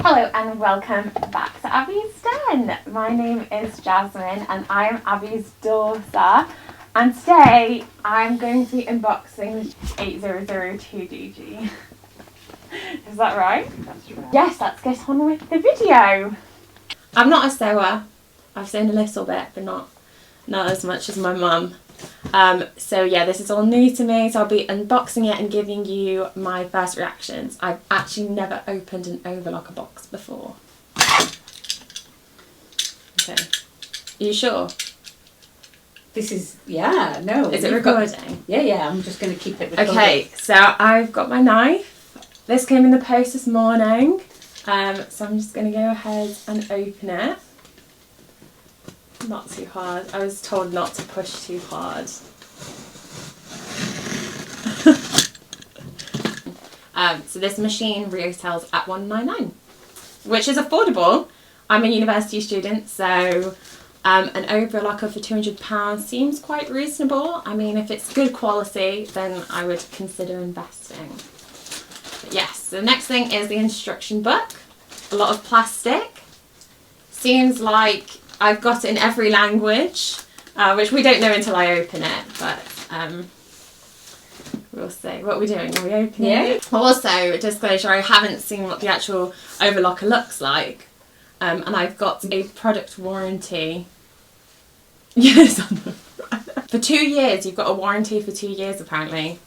Hello and welcome back to Abby's Den. My name is Jasmine and I'm Abby's daughter, and today I'm going to be unboxing 8002DG. Is that right? That's right. Yes, let's get on with the video. I'm not a sewer. I've sewn a little bit, but not as much as my mum. So yeah, this is all new to me, so I'll be unboxing it and giving you my first reactions. I've actually never opened an overlocker box before. Okay, are you sure? This is, yeah, no. Is it recording? Yeah, I'm just going to keep it recording. Okay, so I've got my knife. This came in the post this morning, so I'm just going to go ahead and open it. Not too hard. I was told not to push too hard. So this machine retails at $199, which is affordable. I'm a university student, so an overlocker for £200 seems quite reasonable. I mean, if it's good quality, then I would consider investing. But yes, the next thing is the instruction book. A lot of plastic. Seems like I've got it in every language, which we don't know until I open it, but we'll see. What are we doing? Are we opening it? Also, disclosure, I haven't seen what the actual overlocker looks like, and I've got a product warranty. Yes, for 2 years. You've got a warranty for 2 years apparently.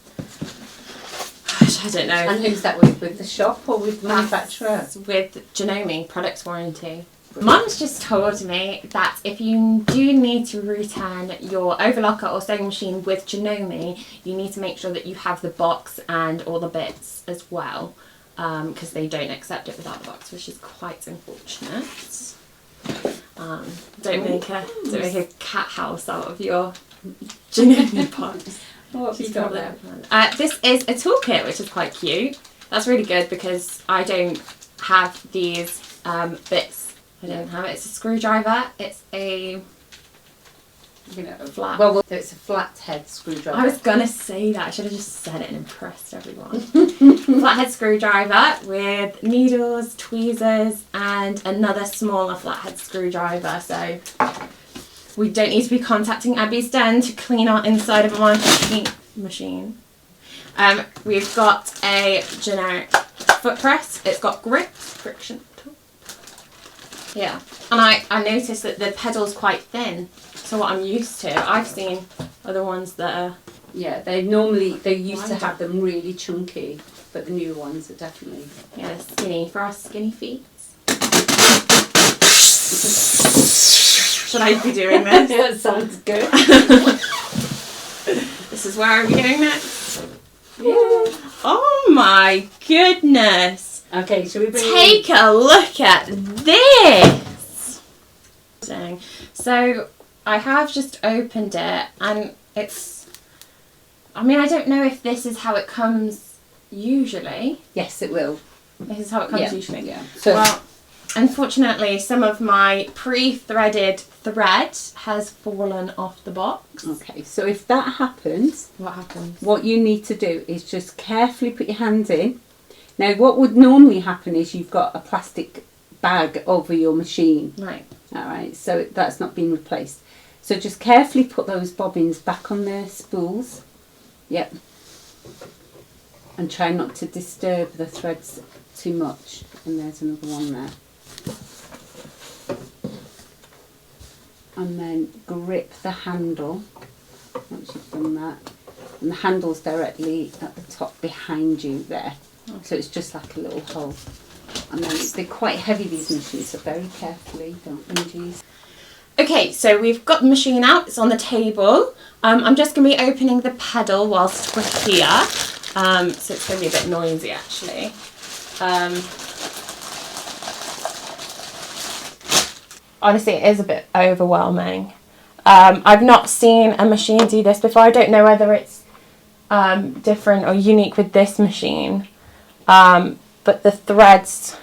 Gosh, I don't know. And who's that with? With the shop or with the manufacturer? With Janome product warranty. Mum's just told me that if you do need to return your overlocker or sewing machine with Janome, you need to make sure that you have the box and all the bits as well, because they don't accept it without the box, which is quite unfortunate. Don't make a cat house out of your Janome box. What have you got there? This is a toolkit, which is quite cute. That's really good because I don't have these bits. I don't have it. It's a screwdriver. It's a flat. Well, it's a flathead screwdriver. I was gonna say that. I should have just said it and impressed everyone. Flathead screwdriver with needles, tweezers, and another smaller flathead screwdriver. So we don't need to be contacting Abby's Den to clean our inside of a machine. We've got a generic foot press. It's got grip, friction. Yeah, and I noticed that the pedal's quite thin, so what I'm used to. I've seen other ones that are... Yeah, they used to have them really chunky, but the new ones are definitely... Yeah, skinny, for our skinny feet. Should I be doing this? Yeah, sounds good. This is where I'm going next. Yeah. Oh my goodness. Okay, shall we bring Take a look at this! So, I have just opened it, and it's... I mean, I don't know if this is how it comes usually. Yes, it will. This is how it comes usually. Yeah. So, well, unfortunately, some of my pre-threaded thread has fallen off the box. okay, so if that happens... What happens? What you need to do is just carefully put your hand in. Now, what would normally happen is you've got a plastic bag over your machine. Right. All right, so that's not been replaced. So just carefully put those bobbins back on their spools. Yep. And try not to disturb the threads too much. And there's another one there. And then grip the handle once you've done that. And the handle's directly at the top behind you there. So it's just like a little hole. And then they're quite heavy, these machines, so very carefully, don't induce. Okay, so we've got the machine out, it's on the table. I'm just going to be opening the pedal whilst we're here. So it's going to be a bit noisy actually. Honestly, it is a bit overwhelming. I've not seen a machine do this before. I don't know whether it's different or unique with this machine. But the threads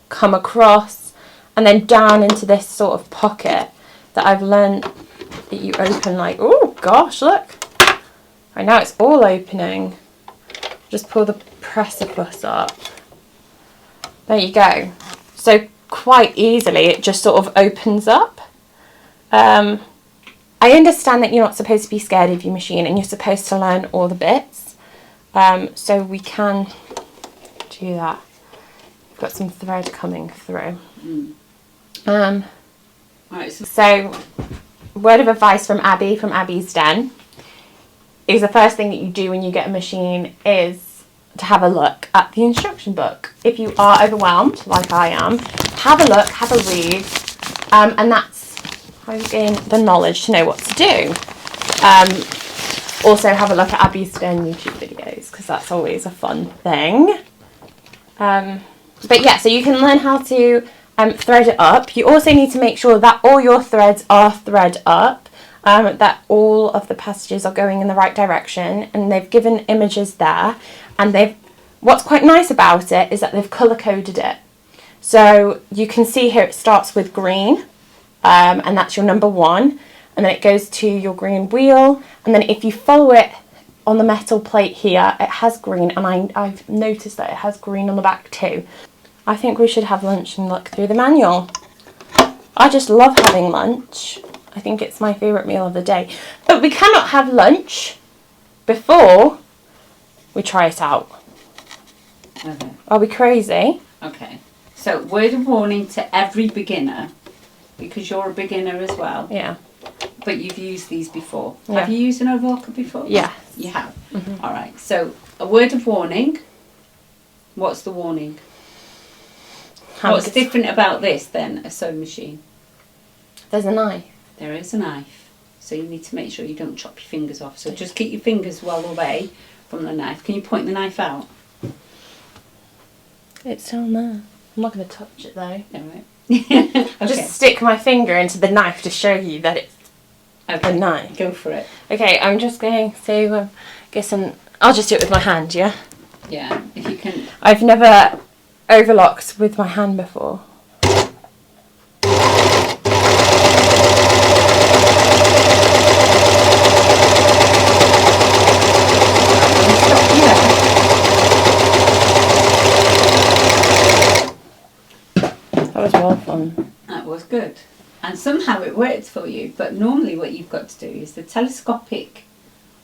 come across and then down into this sort of pocket that I've learned that you open like, oh gosh, look. Right now it's all opening. Just pull the precipice up. There you go. So quite easily it just sort of opens up. I understand that you're not supposed to be scared of your machine and you're supposed to learn all the bits. So we can do that. We've got some thread coming through. Right, so word of advice from Abby, from Abby's Den, is the first thing that you do when you get a machine is to have a look at the instruction book. If you are overwhelmed, like I am, have a look, have a read, and that's how you gain the knowledge to know what to do. Also have a look at Abby's Den YouTube videos, because that's always a fun thing. But yeah, so you can learn how to thread it up. You also need to make sure that all your threads are thread up, that all of the passages are going in the right direction, and they've given images there, and what's quite nice about it is that they've colour coded it. So you can see here it starts with green, and that's your number 1, and then it goes to your green wheel, and then if you follow it on the metal plate here, it has green, and I've noticed that it has green on the back too. I think we should have lunch and look through the manual. I just love having lunch. I think it's my favourite meal of the day. But we cannot have lunch before we try it out. Okay. Are we crazy? Okay. So, word of warning to every beginner, because you're a beginner as well. Yeah. But you've used these before. Yeah. Have you used an overlocker before? Yeah. You have? All right. So, a word of warning. What's the warning? What's different about this than a sewing machine? There's a knife. There is a knife. So you need to make sure you don't chop your fingers off. So just keep your fingers well away from the knife. Can you point the knife out? It's down there. I'm not going to touch it though. All right. Okay. I'll just stick my finger into the knife to show you that it's a knife. Go for it. Okay, I'm just going to I'll just do it with my hand, yeah? Yeah, if you can. I've never overlocked with my hand before. That was well fun. That was good. And somehow it worked for you, but normally what you've got to do is the telescopic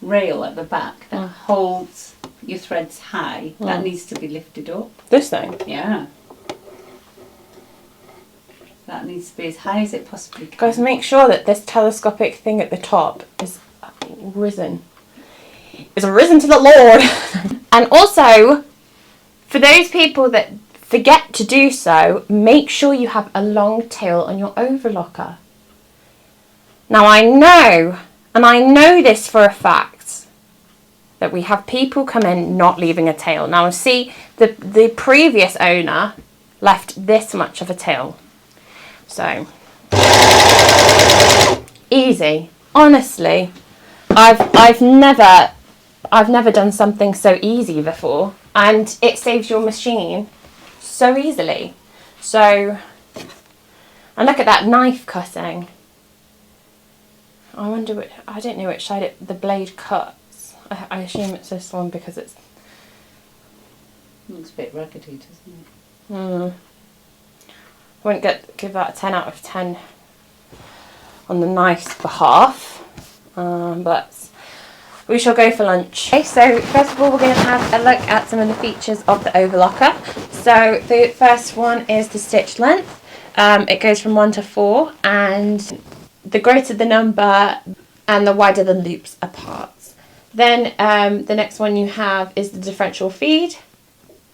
rail at the back that holds your threads high, that needs to be lifted up. This thing? Yeah. That needs to be as high as it possibly can. Guys, make sure that this telescopic thing at the top is risen. Is risen to the Lord. And also, for those people that forget to do so, make sure you have a long tail on your overlocker. Now I know, and I know this for a fact, that we have people come in not leaving a tail. Now see, the previous owner left this much of a tail. So, easy. Honestly, I've never done something so easy before, and it saves your machine so easily. So, and look at that knife cutting. I wonder I don't know which side the blade cuts. I assume it's this one because it's... Looks a bit raggedy, doesn't it? I wouldn't give that a 10 out of 10 on the knife's behalf, but we shall go for lunch. Okay, so first of all we're going to have a look at some of the features of the overlocker. So the first one is the stitch length. It goes from 1 to 4, and the greater the number and the wider the loops apart. Then the next one you have is the differential feed.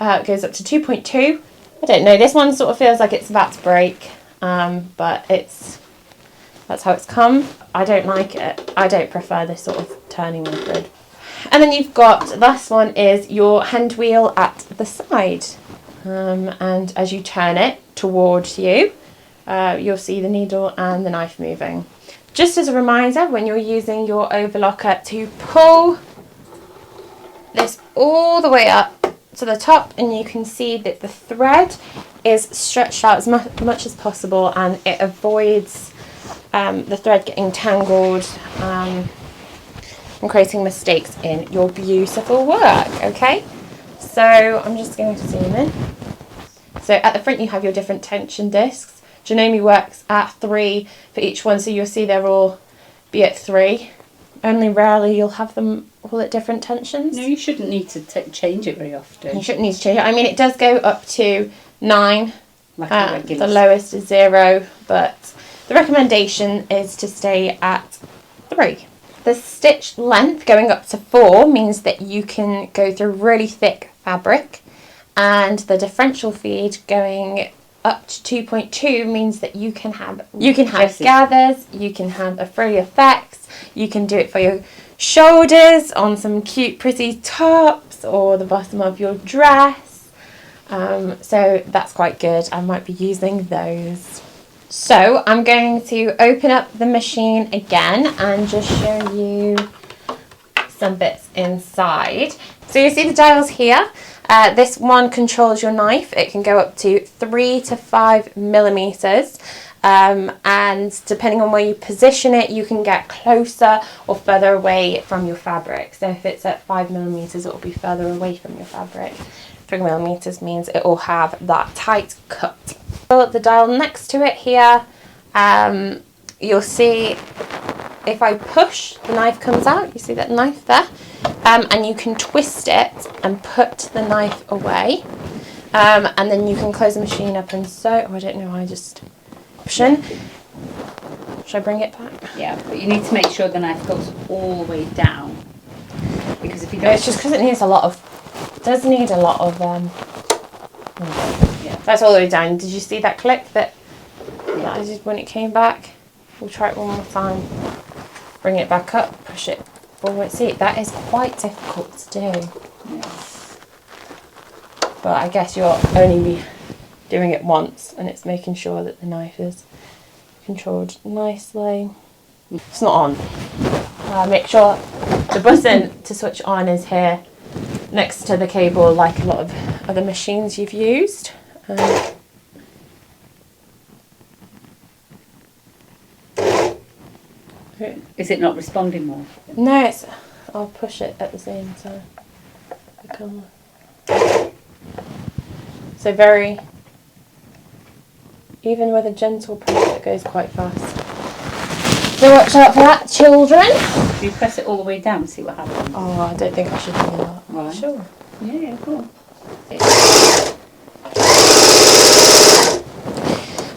It goes up to 2.2. I don't know, this one sort of feels like it's about to break, but that's how it's come. I don't like it. I don't prefer this sort of turning method. And then you've got, the last one is your hand wheel at the side. And as you turn it towards you, you'll see the needle and the knife moving. Just as a reminder, when you're using your overlocker, to pull this all the way up to the top, and you can see that the thread is stretched out as much as possible, and it avoids the thread getting tangled and creating mistakes in your beautiful work. Okay, so I'm just going to zoom in. So at the front you have your different tension discs. Janome works at 3 for each one, so you'll see they're all be at 3. Only rarely you'll have them all at different tensions. No, you shouldn't need to change it very often. You shouldn't need to change it. I mean, it does go up to 9. Like a regular. The lowest is 0, but the recommendation is to stay at 3. The stitch length going up to 4 means that you can go through really thick fabric, and the differential feed going up to 2.2 means that you can have gathers, you can have a frilly effects, you can do it for your shoulders on some cute pretty tops or the bottom of your dress. So that's quite good. I might be using those. So I'm going to open up the machine again and just show you some bits inside. So you see the dials here. This one controls your knife. It can go up to 3 to 5 millimeters. And depending on where you position it, you can get closer or further away from your fabric. So if it's at 5 millimeters, it will be further away from your fabric. 3 millimeters means it will have that tight cut. The dial next to it here, you'll see if I push, the knife comes out. You see that knife there? And you can twist it and put the knife away. And then you can close the machine up and sew. Oh, I don't know, I just option. Should I bring it back? Yeah, but you need to make sure the knife goes all the way down. Because if you don't... It's just because it needs a lot of... It does need a lot of... yeah. That's all the way down. Did you see that click that I did when it came back? We'll try it one more time. Bring it back up, push it forward. See, that is quite difficult to do. Yes. But I guess you'll only be doing it once, and it's making sure that the knife is controlled nicely. It's not on. Make sure the button to switch on is here next to the cable, like a lot of other machines you've used. Is it not responding more? No, it's. I'll push it at the same time. So very. Even with a gentle press, it goes quite fast. So watch out for that, children. Do you press it all the way down and see what happens? Oh, I don't think I should do that. Right. Sure. Yeah, cool.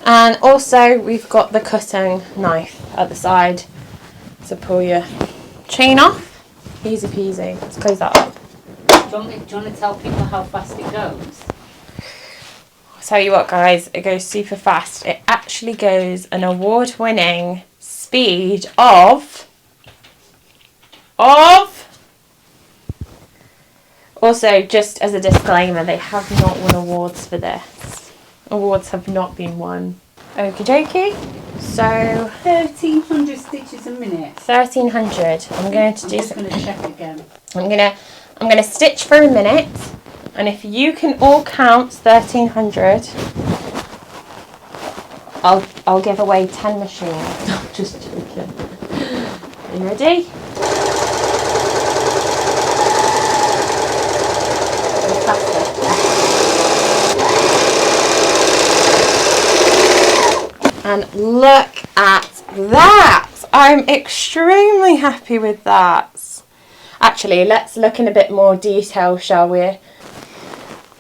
And also we've got the cutting knife at the side to pull your chain off. Easy peasy. Let's close that up. Do you want to tell people how fast it goes? I'll tell you what, guys, it goes super fast. It actually goes an award-winning speed of also, just as a disclaimer, they have not won awards for this. Awards have not been won. Okie dokie. So 1,300 stitches a minute. 1,300. I'm going to do. I'm just going to check again. I'm gonna stitch for a minute, and if you can all count 1,300, I'll give away 10 machines. I'm just joking. Are you ready? And look at that! I'm extremely happy with that. Actually, let's look in a bit more detail, shall we?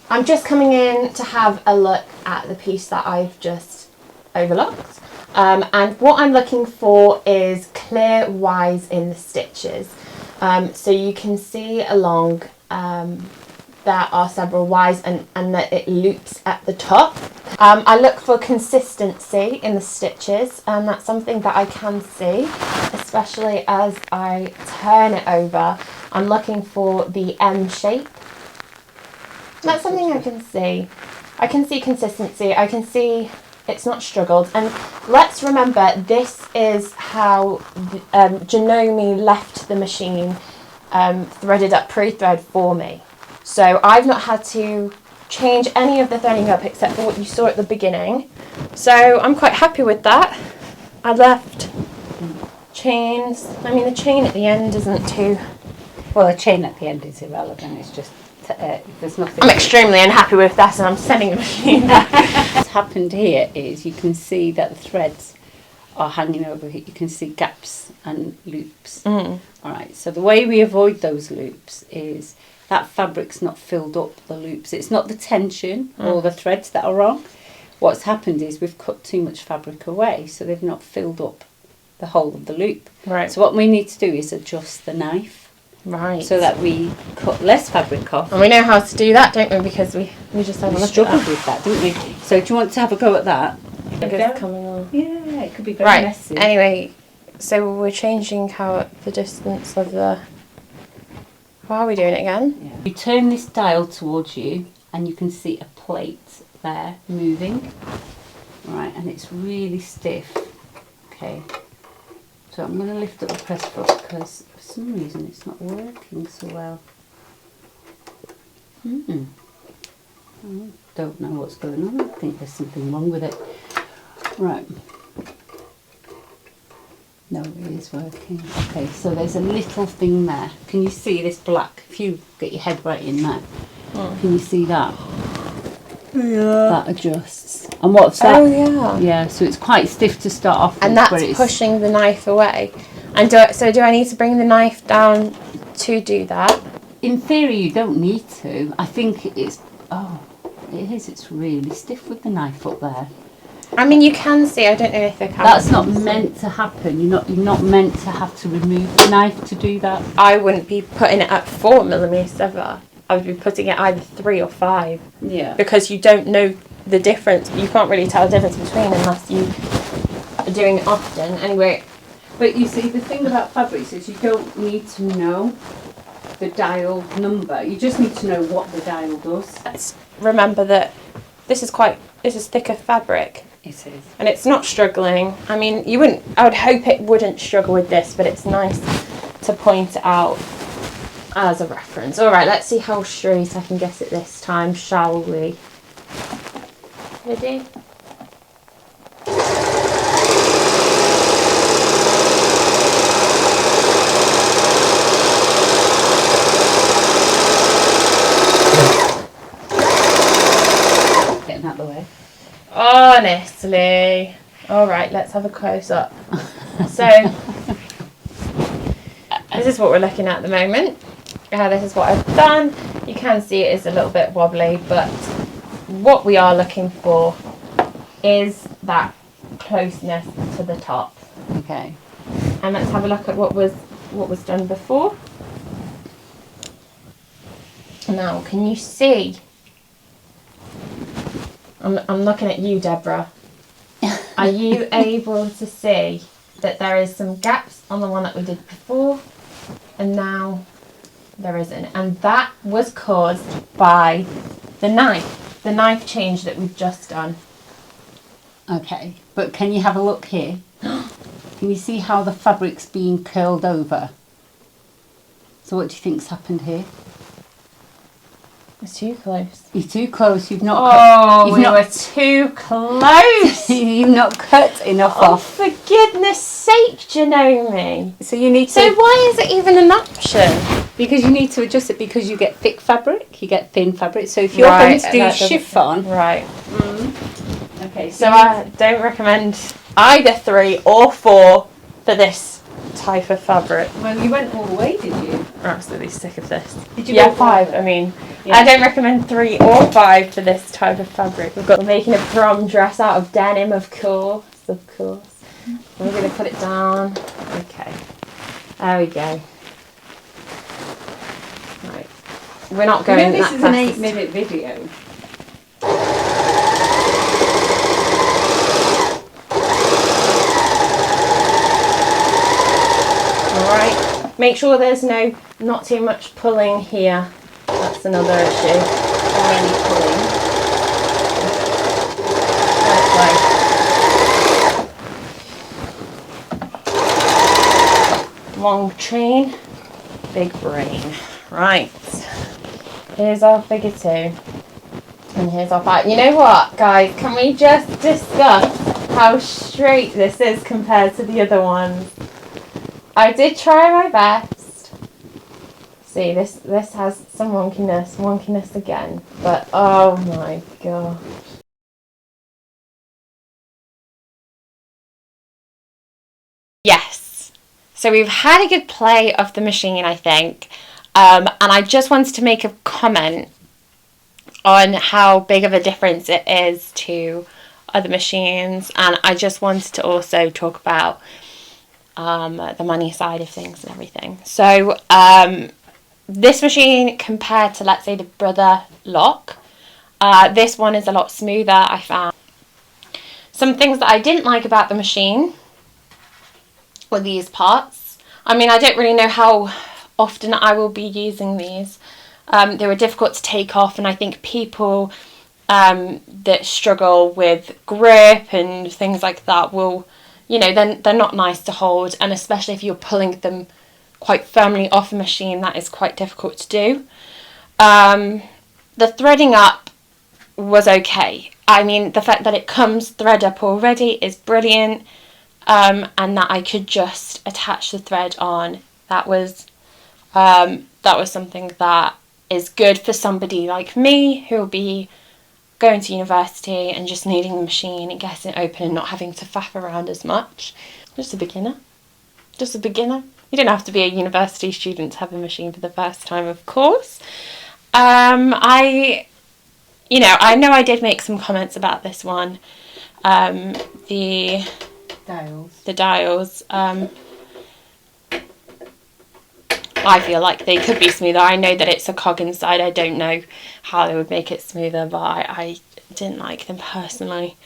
I'm just coming in to have a look at the piece that I've just overlocked. And what I'm looking for is clear Y's in the stitches. So you can see along there are several Y's and that it loops at the top. I look for consistency in the stitches, and that's something that I can see, especially as I turn it over. I'm looking for the M shape. That's something I can see. I can see consistency. I can see it's not struggled. And let's remember, this is how Janome left the machine threaded up pre-thread for me. So I've not had to change any of the threading up except for what you saw at the beginning. So I'm quite happy with that. I left chains. I mean, the chain at the end isn't too... Well, the chain at the end is irrelevant. It's just there's nothing. I'm extremely unhappy with that, and I'm sending a machine back. What's happened here is you can see that the threads are hanging over here. You can see gaps and loops. All right, so the way we avoid those loops is that fabric's not filled up the loops. It's not the tension or the threads that are wrong. What's happened is we've cut too much fabric away, so they've not filled up the whole of the loop. Right. So what we need to do is adjust the knife. Right. So that we cut less fabric off. And we know how to do that, don't we? Because we just have a look struggled at that. with that, didn't we? So do you want to have a go at that? It's coming on. Yeah, it could be very Right. messy. Anyway, so we're changing the distance of the. How are we doing it again? Yeah. You turn this dial towards you, and you can see a plate there moving. Right, and it's really stiff. Okay. So I'm going to lift up the press foot because for some reason it's not working so well. I don't know what's going on. I think there's something wrong with it. Right. No, it is working. Okay, so there's a little thing there. Can you see this black? If you get your head right in there, can you see that? Yeah. That adjusts. And what's that? Oh yeah. Yeah, so it's quite stiff to start off with. And that's pushing the knife away. And do I need to bring the knife down to do that? In theory, you don't need to. I think it's... Oh, it is. It's really stiff with the knife up there. I mean, you can see. I don't know if the camera. That's not meant to happen. You're not meant to have to remove the knife to do that. I wouldn't be putting it at 4mm ever. I would be putting it either 3 or 5. Yeah. Because you don't know the difference. You can't really tell the difference between unless you are doing it often. Anyway. But you see, the thing about fabrics is you don't need to know the dial number. You just need to know what the dial does. Let's remember that this is thicker fabric. It is. And it's not struggling. I mean, I would hope it wouldn't struggle with this, but it's nice to point it out as a reference. All right, let's see how straight I can get it this time, shall we? Ready? Getting out of the way. Honestly. All right, let's have a close up. So, this is what we're looking at the moment. This is what I've done. You can see it is a little bit wobbly, but what we are looking for is that closeness to the top. Okay. And let's have a look at what was done before. Now, can you see? I'm looking at you, Deborah. Are you able to see that there is some gaps on the one that we did before, and now there isn't? And that was caused by the knife change that we've just done. Okay, but can you have a look here? Can you see how the fabric's being curled over? So what do you think's happened here? It's too close. You're too close. You've not. Were too close. You've not cut enough off. For goodness sake, Janome. So you need to. So why is it even an option? Because you need to adjust it because you get thick fabric, you get thin fabric. So if you're going to do chiffon, right? Okay. So I don't recommend either 3 or 4 for this type of fabric. Well, you went all the way, did you? I'm absolutely sick of this. Did you? Yeah, 5. I mean, yeah. I don't recommend 3 or 5 for this type of fabric. We're making a prom dress out of denim, of course. We're going to put it down. Okay. There we go. Right. We're not going this that is fast. an 8-minute video. Alright, make sure there's not too much pulling here. That's another issue. Or any pulling. Let it go. Long chain, big brain. Right, here's our figure 2. And here's our 5. You know what, guys? Can we just discuss how straight this is compared to the other ones? I did try my best. See, this has some wonkiness again, but oh my god. Yes, so we've had a good play of the machine, I think, and I just wanted to make a comment on how big of a difference it is to other machines, and I just wanted to also talk about the money side of things and everything. So this machine compared to, let's say, the Brother Lock, this one is a lot smoother. I found some things that I didn't like about the machine were these parts. I mean, I don't really know how often I will be using these. They were difficult to take off, and I think people that struggle with grip and things like that will, you know, they're not nice to hold, and especially if you're pulling them quite firmly off a machine, that is quite difficult to do. The threading up was okay. I mean, the fact that it comes thread up already is brilliant, and that I could just attach the thread on. That was something that is good for somebody like me who will be going to university and just needing the machine and getting it open and not having to faff around as much. Just a beginner. You don't have to be a university student to have a machine for the first time, of course. I know I did make some comments about this one. The dials. I feel like they could be smoother. I know that it's a cog inside. I don't know how they would make it smoother, but I didn't like them personally.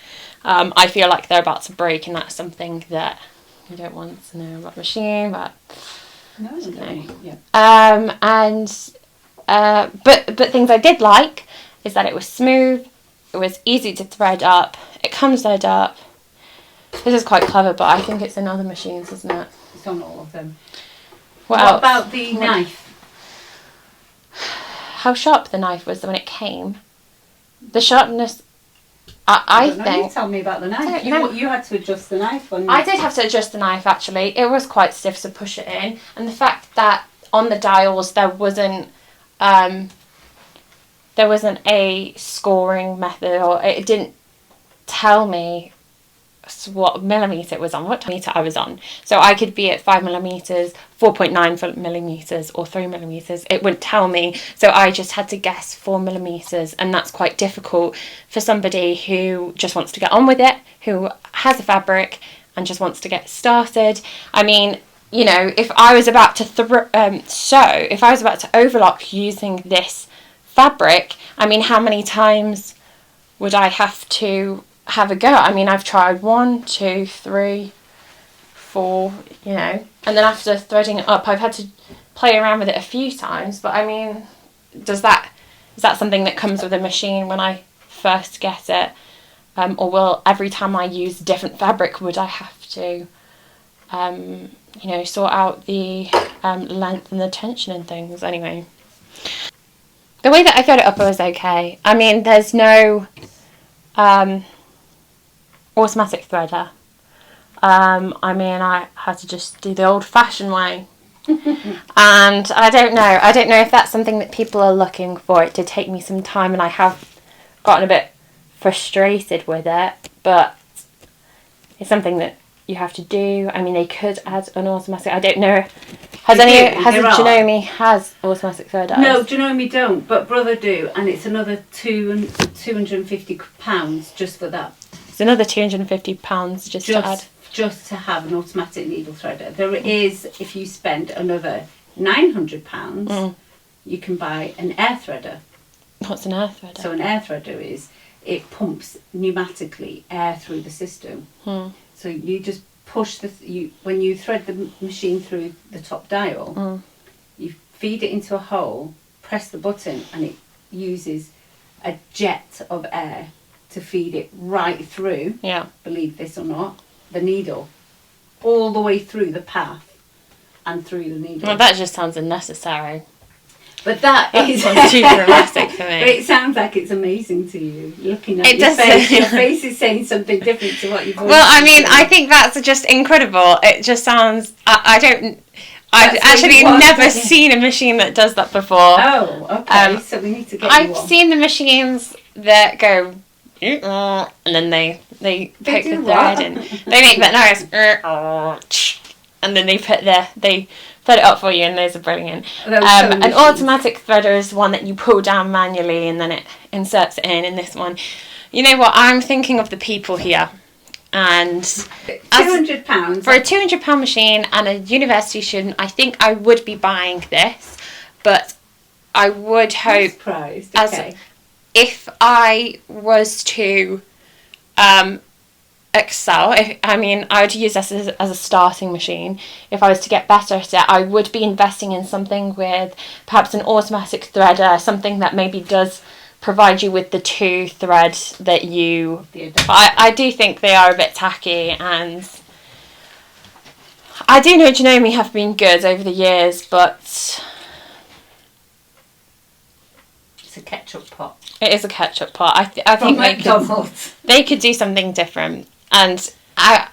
I feel like they're about to break, and that's something that you don't want to know about the machine, but no. Yeah. But things I did like is that it was smooth, it was easy to thread up, it comes thread up. This is quite clever, but I think it's in other machines, isn't it? It's on all of them. What about the knife? How sharp the knife was when it came. The sharpness, I think... You tell me about the knife. You had to adjust the knife. I did have to adjust the knife, actually. It was quite stiff to push it in. And the fact that on the dials there wasn't a scoring method, or it didn't tell me what millimetre it was on, what metre I was on. So I could be at 5mm, 4.9mm, or 3mm. It wouldn't tell me. So I just had to guess 4mm, and that's quite difficult for somebody who just wants to get on with it, who has a fabric and just wants to get started. I mean, you know, if I was about to if I was about to overlock using this fabric, I mean, how many times would I have to have a go? I mean, I've tried 1, 2, 3, 4, you know, and then after threading it up, I've had to play around with it a few times. But I mean, is that something that comes with a machine when I first get it, or will every time I use different fabric, would I have to, you know, sort out the length and the tension and things? Anyway, the way that I thread it up was okay. I mean, there's no automatic threader. I mean, I had to just do the old-fashioned way. And I don't know if that's something that people are looking for. It did take me some time, and I have gotten a bit frustrated with it, but it's something that you have to do. I mean, they could add an automatic. I don't know. Has Janome has automatic threader? No, Janome don't, but Brother do, and it's another £250 just for that. It's another £250 just to add. Just to have an automatic needle threader. There is, if you spend another £900, you can buy an air threader. What's an air threader? So an air threader is, it pumps pneumatically air through the system. So you just push when you thread the machine through the top dial, you feed it into a hole, press the button, and it uses a jet of air to feed it right through, believe this or not, the needle, all the way through the path and through the needle. Well, that just sounds unnecessary. But that is too dramatic for me. But it sounds like it's amazing to you. Looking at your face, your face is saying something different to what you've always Well, I mean, I think that's just incredible. It just sounds. I I've actually never seen a machine that does that before. Oh, okay. So we need to get you one. I've seen the machines that go, and then they poke the thread in. They make that noise, and then they put it up for you, and those are brilliant. An automatic threader is one that you pull down manually, and then it inserts it in this one. You know what? I'm thinking of the people here. And £200 for a £200 machine and a university student, I think I would be buying this, but I would hope if I was to excel, I would use this as a starting machine. If I was to get better at it, I would be investing in something with perhaps an automatic threader, something that maybe does provide you with the 2 threads that you... I do think they are a bit tacky, and I do know Janome have been good over the years, but... It's a ketchup pot. It is a ketchup pot. I think they could do something different, and I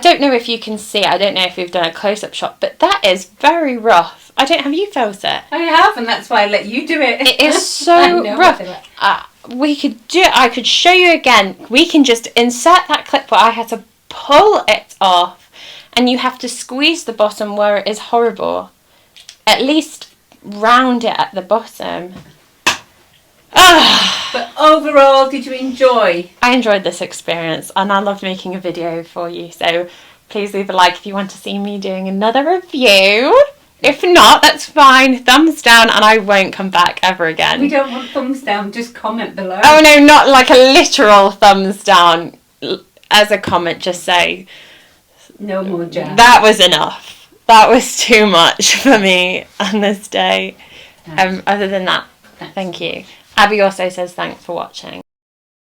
don't know if you can see, I don't know if you've done a close-up shot, but that is very rough. Have you felt it? I have, and that's why I let you do it. It is so rough. I could show you again. We can just insert that clip where I had to pull it off, and you have to squeeze the bottom where it is horrible. At least round it at the bottom. But overall, did you enjoy? I enjoyed this experience, and I loved making a video for you, so please leave a like if you want to see me doing another review. If not, that's fine. Thumbs down, and I won't come back ever again. We don't want thumbs down, just comment below. Oh no, not like a literal thumbs down. As a comment, just say, no more jazz. That was enough. That was too much for me on this day. Other than that, thank you. Abby also says thanks for watching.